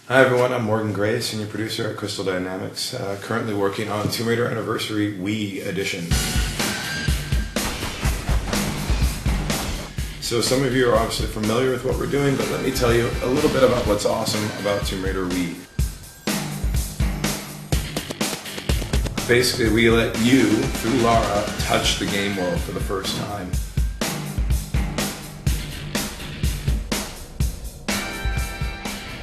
Hi everyone, I'm Morgan Gray, Senior Producer at Crystal Dynamics, currently working on Tomb Raider Anniversary Wii Edition. So some of you are obviously familiar with what we're doing, but let me tell you a little bit about what's awesome about Tomb Raider Wii. Basically, we let you, through Lara, touch the game world for the first time.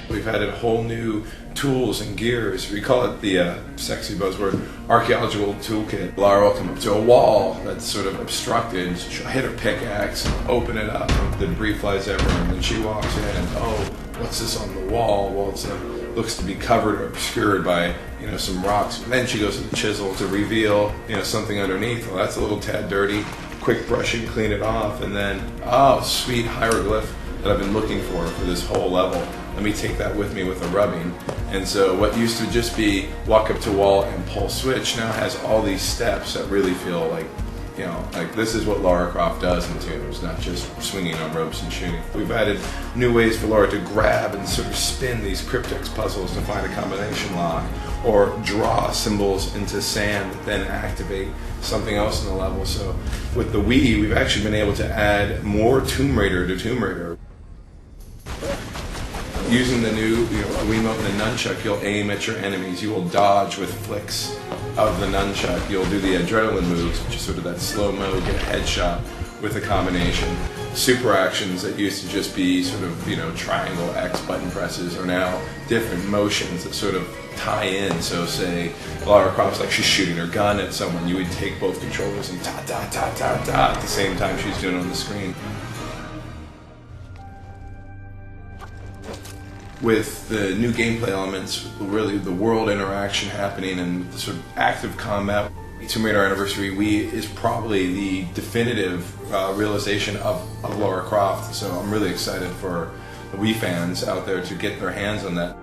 We've added whole new tools and gears. We call it the sexy buzzword, archaeological toolkit. Lara will come up to a wall that's sort of obstructed. She'll hit her pickaxe, open it up, the debris flies everywhere, and then she walks in and, oh, what's this on the wall? Well, it looks to be covered or obscured by, some rocks. And then she goes to the chisel to reveal, something underneath. Well, that's a little tad dirty. Quick brushing, clean it off, and then, oh, sweet hieroglyph that I've been looking for this whole level. Let me take that with me with a rubbing. And so what used to just be walk up to wall and pull switch now has all these steps that really feel like, like this is what Lara Croft does in Tombs, not just swinging on ropes and shooting. We've added new ways for Lara to grab and sort of spin these cryptex puzzles to find a combination lock, or draw symbols into sand that then activate something else in the level. So with the Wii, we've actually been able to add more Tomb Raider to Tomb Raider. Using the new Wii Remote and Nunchuk, you'll aim at your enemies. You will dodge with flicks of the nunchuck. You'll do the adrenaline moves, which is sort of that slow-mo, get a headshot with a combination. Super actions that used to just be sort of, triangle X button presses are now different motions that sort of tie in. So say Lara Croft's like she's shooting her gun at someone, you would take both controllers and ta-ta-ta-ta-ta at the same time she's doing it on the screen. With the new gameplay elements, really the world interaction happening and sort of active combat, Tomb Raider Anniversary Wii is probably the definitive realization of Lara Croft. So I'm really excited for the Wii fans out there to get their hands on that.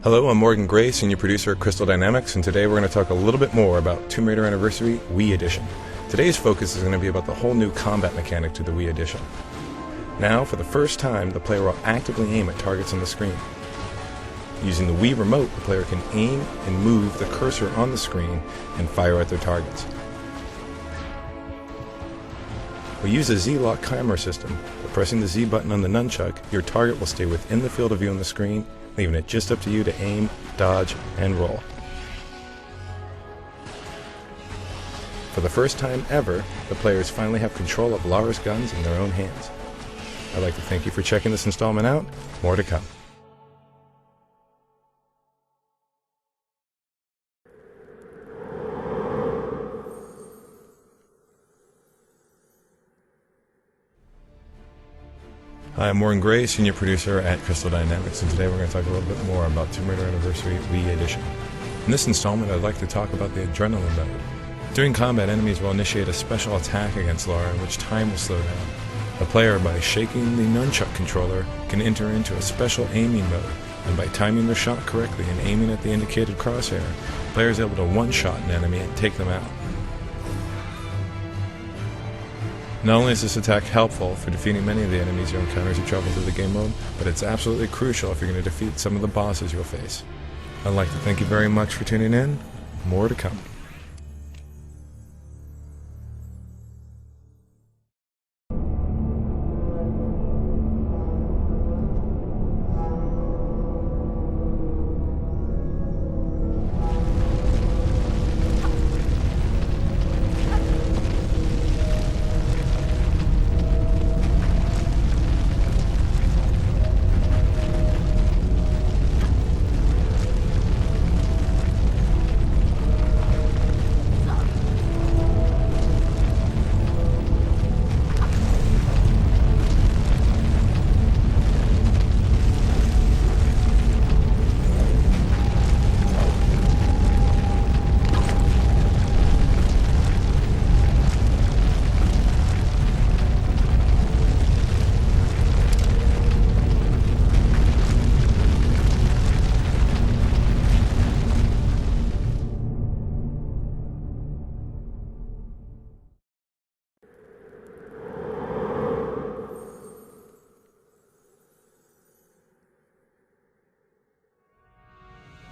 Hello, I'm Morgan Gray, Senior Producer at Crystal Dynamics, and today we're going to talk a little bit more about Tomb Raider Anniversary Wii Edition. Today's focus is going to be about the whole new combat mechanic to the Wii Edition. Now, for the first time, the player will actively aim at targets on the screen. Using the Wii Remote, the player can aim and move the cursor on the screen and fire at their targets. We use a Z-lock camera system. By pressing the Z button on the nunchuck, your target will stay within the field of view on the screen, leaving it just up to you to aim, dodge, and roll. For the first time ever, the players finally have control of Lara's guns in their own hands. I'd like to thank you for checking this installment out. More to come. Hi, I'm Morgan Gray, Senior Producer at Crystal Dynamics, and today we're going to talk a little bit more about Tomb Raider Anniversary Wii Edition. In this installment, I'd like to talk about the adrenaline mode. During combat, enemies will initiate a special attack against Lara, in which time will slow down. The player, by shaking the nunchuck controller, can enter into a special aiming mode, and by timing their shot correctly and aiming at the indicated crosshair, the player is able to one-shot an enemy and take them out. Not only is this attack helpful for defeating many of the enemies you encounter as you travel through the game mode, but it's absolutely crucial if you're going to defeat some of the bosses you'll face. I'd like to thank you very much for tuning in. More to come.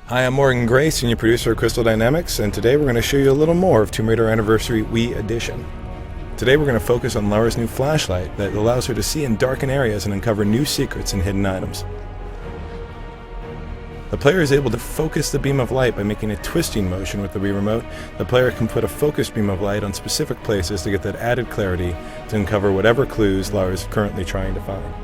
Hi, I'm Morgan Gray, Senior Producer at Crystal Dynamics, and today we're going to show you a little more of Tomb Raider Anniversary Wii Edition. Today we're going to focus on Lara's new flashlight that allows her to see in darkened areas and uncover new secrets and hidden items. The player is able to focus the beam of light by making a twisting motion with the Wii Remote. The player can put a focus beam of light on specific places to get that added clarity to uncover whatever clues Lara is currently trying to find.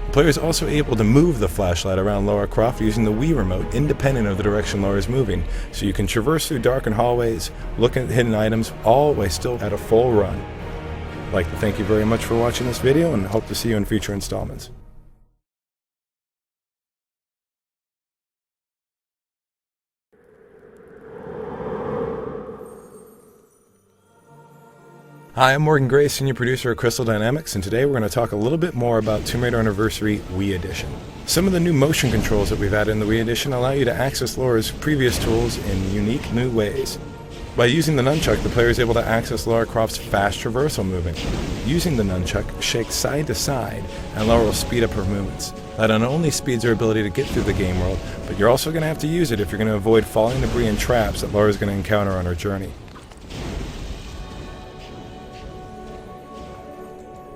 The player is also able to move the flashlight around Lara Croft using the Wii Remote independent of the direction Lara is moving, so you can traverse through darkened hallways, look at hidden items, all while still at a full run. I'd like to thank you very much for watching this video and hope to see you in future installments. Hi, I'm Morgan Gray, Senior Producer at Crystal Dynamics, and today we're going to talk a little bit more about Tomb Raider Anniversary Wii Edition. Some of the new motion controls that we've added in the Wii Edition allow you to access Lara's previous tools in unique new ways. By using the nunchuck, the player is able to access Lara Croft's fast traversal movement. Using the nunchuck, shake side to side, and Lara will speed up her movements. That not only speeds her ability to get through the game world, but you're also going to have to use it if you're going to avoid falling debris and traps that Lara's going to encounter on her journey.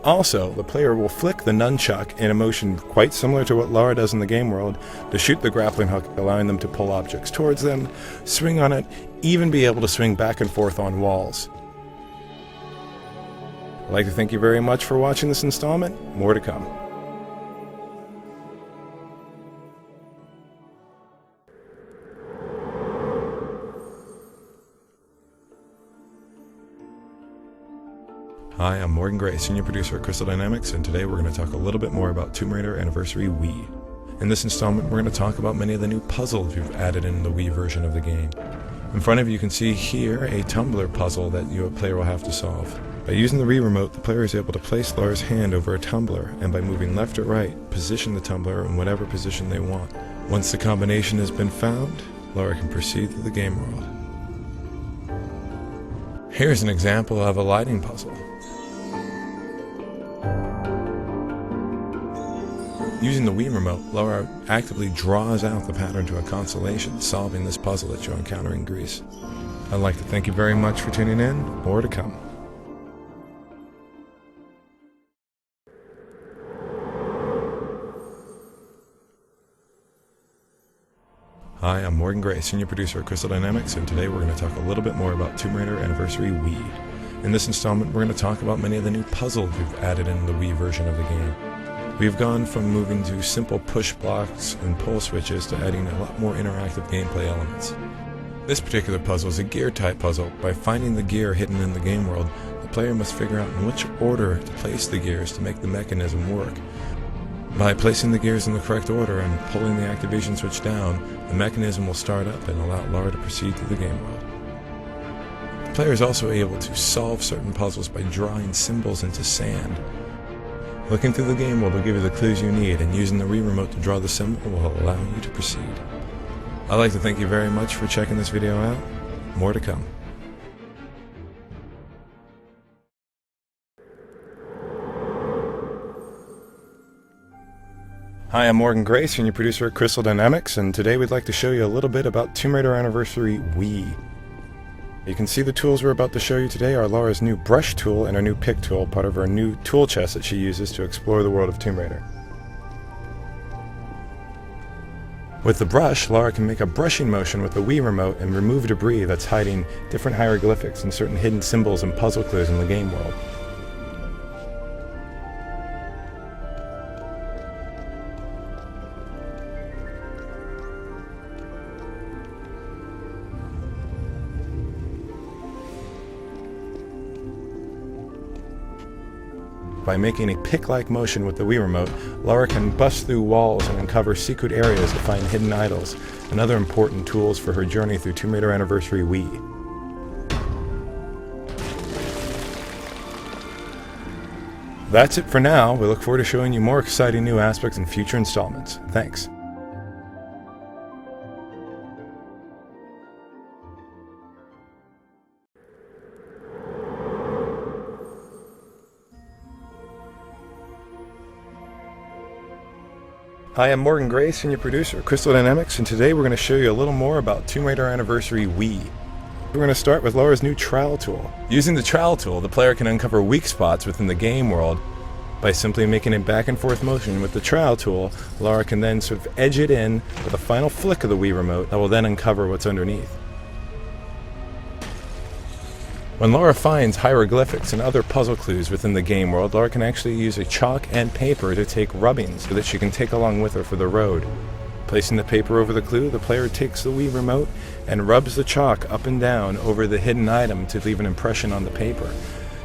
Also, the player will flick the nunchuck in a motion quite similar to what Lara does in the game world to shoot the grappling hook, allowing them to pull objects towards them, swing on it, even be able to swing back and forth on walls. I'd like to thank you very much for watching this installment. More to come. Hi, I'm Morgan Gray, Senior Producer at Crystal Dynamics, and today we're going to talk a little bit more about Tomb Raider Anniversary Wii. In this installment, we're going to talk about many of the new puzzles we've added in the Wii version of the game. In front of you, you can see here a tumbler puzzle that your player will have to solve. By using the Wii Remote, the player is able to place Lara's hand over a tumbler, and by moving left or right, position the tumbler in whatever position they want. Once the combination has been found, Lara can proceed through the game world. Here's an example of a lighting puzzle. Using the Wii Remote, Lara actively draws out the pattern to a constellation, solving this puzzle that you'll encounter in Greece. I'd like to thank you very much for tuning in. More to come. Hi, I'm Morgan Gray, Senior Producer at Crystal Dynamics, and today we're going to talk a little bit more about Tomb Raider Anniversary Wii. In this installment, we're going to talk about many of the new puzzles we've added in the Wii version of the game. We've gone from moving to simple push blocks and pull switches to adding a lot more interactive gameplay elements. This particular puzzle is a gear type puzzle. By finding the gear hidden in the game world, the player must figure out in which order to place the gears to make the mechanism work. By placing the gears in the correct order and pulling the activation switch down, the mechanism will start up and allow Lara to proceed through the game world. The player is also able to solve certain puzzles by drawing symbols into sand. Looking through the game world will give you the clues you need, and using the Wii Remote to draw the symbol will allow you to proceed. I'd like to thank you very much for checking this video out. More to come. Hi, I'm Morgan Gray, Senior Producer at Crystal Dynamics, and today we'd like to show you a little bit about Tomb Raider Anniversary Wii. You can see the tools we're about to show you today are Lara's new brush tool and her new pick tool, part of her new tool chest that she uses to explore the world of Tomb Raider. With the brush, Lara can make a brushing motion with the Wii Remote and remove debris that's hiding different hieroglyphics and certain hidden symbols and puzzle clues in the game world. By making a pick-like motion with the Wii Remote, Lara can bust through walls and uncover secret areas to find hidden idols and other important tools for her journey through Tomb Raider Anniversary Wii. That's it for now. We look forward to showing you more exciting new aspects in future installments. Thanks. Hi, I'm Morgan Gray, Senior Producer at Crystal Dynamics, and today we're going to show you a little more about Tomb Raider Anniversary Wii. We're going to start with Lara's new Trowel tool. Using the Trowel tool, the player can uncover weak spots within the game world by simply making a back and forth motion. With the Trowel tool, Lara can then sort of edge it in with a final flick of the Wii Remote that will then uncover what's underneath. When Lara finds hieroglyphics and other puzzle clues within the game world, Lara can actually use a chalk and paper to take rubbings so that she can take along with her for the road. Placing the paper over the clue, the player takes the Wii Remote and rubs the chalk up and down over the hidden item to leave an impression on the paper.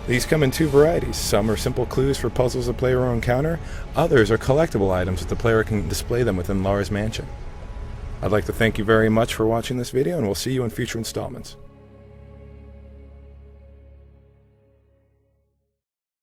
These come in two varieties. Some are simple clues for puzzles the player will encounter. Others are collectible items that the player can display them within Lara's mansion. I'd like to thank you very much for watching this video, and we'll see you in future installments.